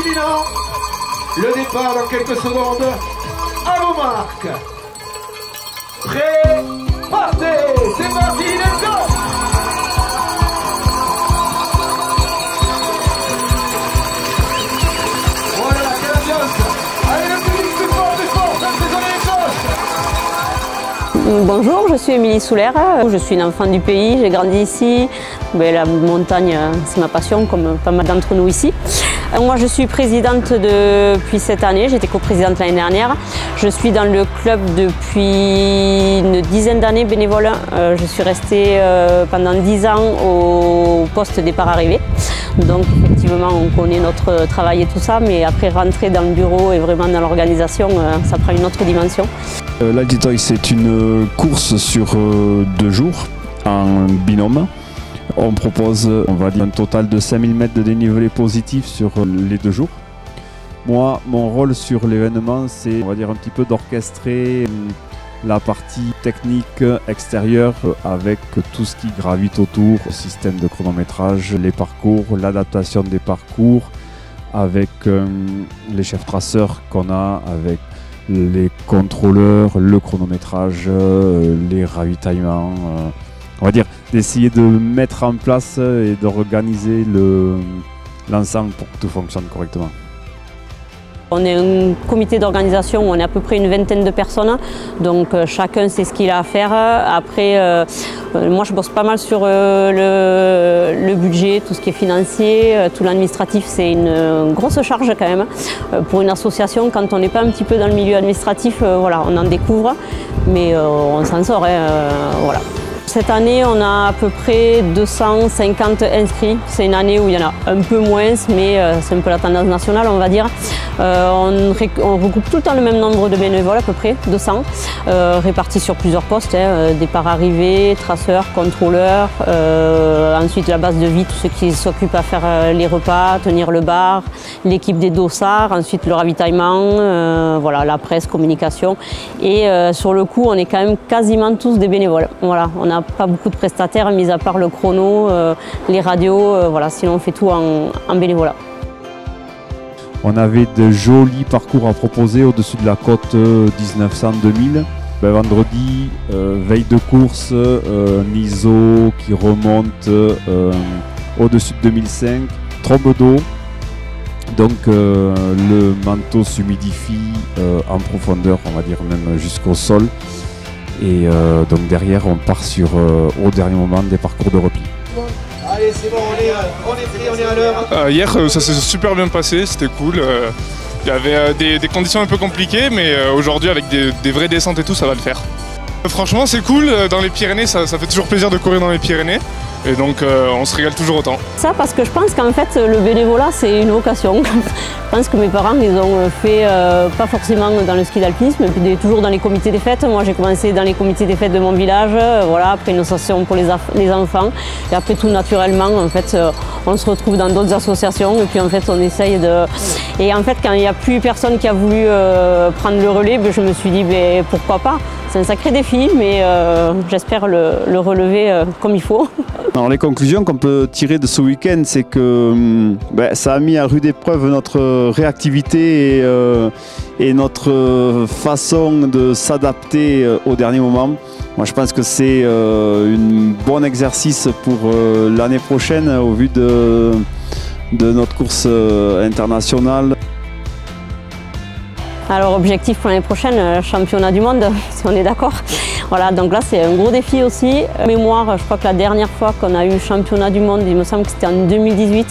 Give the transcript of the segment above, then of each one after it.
imminent. Le départ dans quelques secondes. À vos marques. Prêt, partez. C'est parti, let's go. Voilà, quelle ambiance. Allez, le public plus fort, faites résonner les cloches. Bonjour, je suis Émilie Soulaire, je suis une enfant du pays, j'ai grandi ici. La montagne, c'est ma passion, comme pas mal d'entre nous ici. Moi, je suis présidente depuis cette année, j'étais coprésidente l'année dernière. Je suis dans le club depuis une dizaine d'années bénévole. Je suis restée pendant 10 ans au poste départ-arrivée. Donc effectivement, on connaît notre travail et tout ça, mais après rentrer dans le bureau et vraiment dans l'organisation, ça prend une autre dimension. L'Altitoy, c'est une course sur 2 jours en binôme. On propose, on va dire, un total de 5000 mètres de dénivelé positif sur les 2 jours. Moi, mon rôle sur l'événement, c'est, on va dire, un petit peu d'orchestrer la partie technique extérieure avec tout ce qui gravite autour, le système de chronométrage, les parcours, l'adaptation des parcours, avec les chefs traceurs qu'on a, avec les contrôleurs, le chronométrage, les ravitaillements. On va dire d'essayer de mettre en place et d'organiser l'ensemble pour que tout fonctionne correctement. On est un comité d'organisation où on est à peu près une vingtaine de personnes, donc chacun sait ce qu'il a à faire. Après, moi je bosse pas mal sur le budget, tout ce qui est financier, tout l'administratif, c'est une grosse charge quand même. Pour une association, quand on n'est pas un petit peu dans le milieu administratif, voilà, on en découvre, mais on s'en sort. Voilà. Cette année, on a à peu près 250 inscrits. C'est une année où il y en a un peu moins, mais c'est un peu la tendance nationale, on va dire. On regroupe tout le temps le même nombre de bénévoles, à peu près 200, répartis sur plusieurs postes, départ-arrivée, traceurs, contrôleurs, ensuite la base de vie, tous ceux qui s'occupent à faire les repas, tenir le bar, l'équipe des dossards, ensuite le ravitaillement, voilà, la presse, communication. Et sur le coup, on est quand même quasiment tous des bénévoles. Voilà, on n'a pas beaucoup de prestataires, mis à part le chrono, les radios, voilà, sinon on fait tout en bénévolat. On avait de jolis parcours à proposer au-dessus de la côte 1900-2000. Vendredi, veille de course, un ISO qui remonte au-dessus de 2005, trombe d'eau. Donc le manteau s'humidifie en profondeur, on va dire même jusqu'au sol. Et donc derrière, on part sur, au dernier moment, des parcours de repli. Allez, c'est bon, on est prêt, on est à l'heure. Hier, ça s'est super bien passé, c'était cool. Il y avait des conditions un peu compliquées, mais aujourd'hui, avec des vraies descentes et tout, ça va le faire. Franchement, c'est cool. Dans les Pyrénées, ça fait toujours plaisir de courir dans les Pyrénées. Et donc, on se régale toujours autant. Ça, parce que je pense qu'en fait, le bénévolat, c'est une vocation. Je pense que mes parents, ils ont fait, pas forcément dans le ski d'alpinisme, mais toujours dans les comités des fêtes. Moi, j'ai commencé dans les comités des fêtes de mon village, voilà, après une association pour les enfants. Et après, tout naturellement, en fait, on se retrouve dans d'autres associations. Et puis, en fait, on essaye de... Et en fait, quand il n'y a plus personne qui a voulu prendre le relais, je me suis dit, pourquoi pas? C'est un sacré défi, mais j'espère le relever comme il faut. Alors, les conclusions qu'on peut tirer de ce week-end, c'est que ça a mis à rude épreuve notre réactivité et notre façon de s'adapter au dernier moment. Moi, je pense que c'est un bon exercice pour l'année prochaine au vu de notre course internationale. Alors objectif pour l'année prochaine, championnat du monde, si on est d'accord. Voilà, donc là c'est un gros défi aussi. Mémoire, je crois que la dernière fois qu'on a eu championnat du monde, il me semble que c'était en 2018.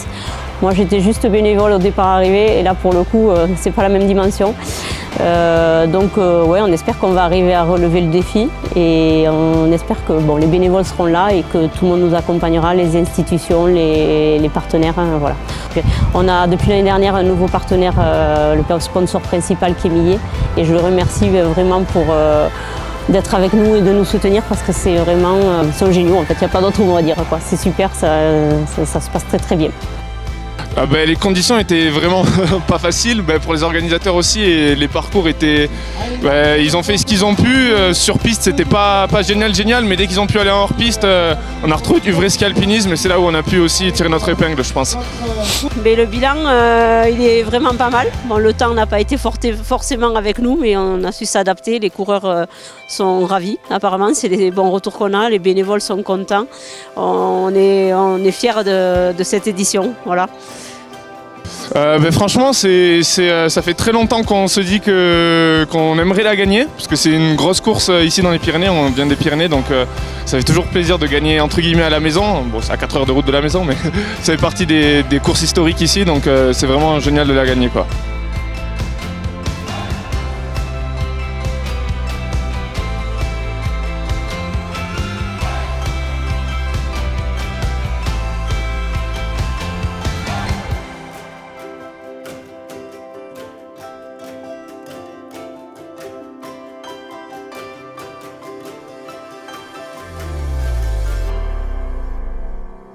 Moi j'étais juste bénévole au départ arrivé et là pour le coup c'est pas la même dimension. Ouais, on espère qu'on va arriver à relever le défi et on espère que les bénévoles seront là et que tout le monde nous accompagnera, les institutions, les partenaires. Voilà. On a depuis l'année dernière un nouveau partenaire, le sponsor principal qui est Millet, et je le remercie vraiment pour d'être avec nous et de nous soutenir parce que c'est vraiment, ils sont géniaux en fait, il n'y a pas d'autre mot à dire. C'est super, ça se passe très très bien. Les conditions étaient vraiment pas faciles, pour les organisateurs aussi, et les parcours étaient... ils ont fait ce qu'ils ont pu. Sur piste, c'était pas génial, mais dès qu'ils ont pu aller en hors-piste, on a retrouvé du vrai ski alpinisme, et c'est là où on a pu aussi tirer notre épingle, je pense. Mais le bilan, il est vraiment pas mal. Bon, le temps n'a pas été forcément avec nous, mais on a su s'adapter. Les coureurs sont ravis, apparemment. C'est les bons retours qu'on a, les bénévoles sont contents. On est fiers de cette édition. Voilà. Franchement, ça fait très longtemps qu'on se dit qu'on aimerait la gagner, parce que c'est une grosse course ici dans les Pyrénées, on vient des Pyrénées, donc ça fait toujours plaisir de gagner entre guillemets à la maison. Bon, c'est à 4 heures de route de la maison, mais ça fait partie des courses historiques ici, donc c'est vraiment génial de la gagner, quoi.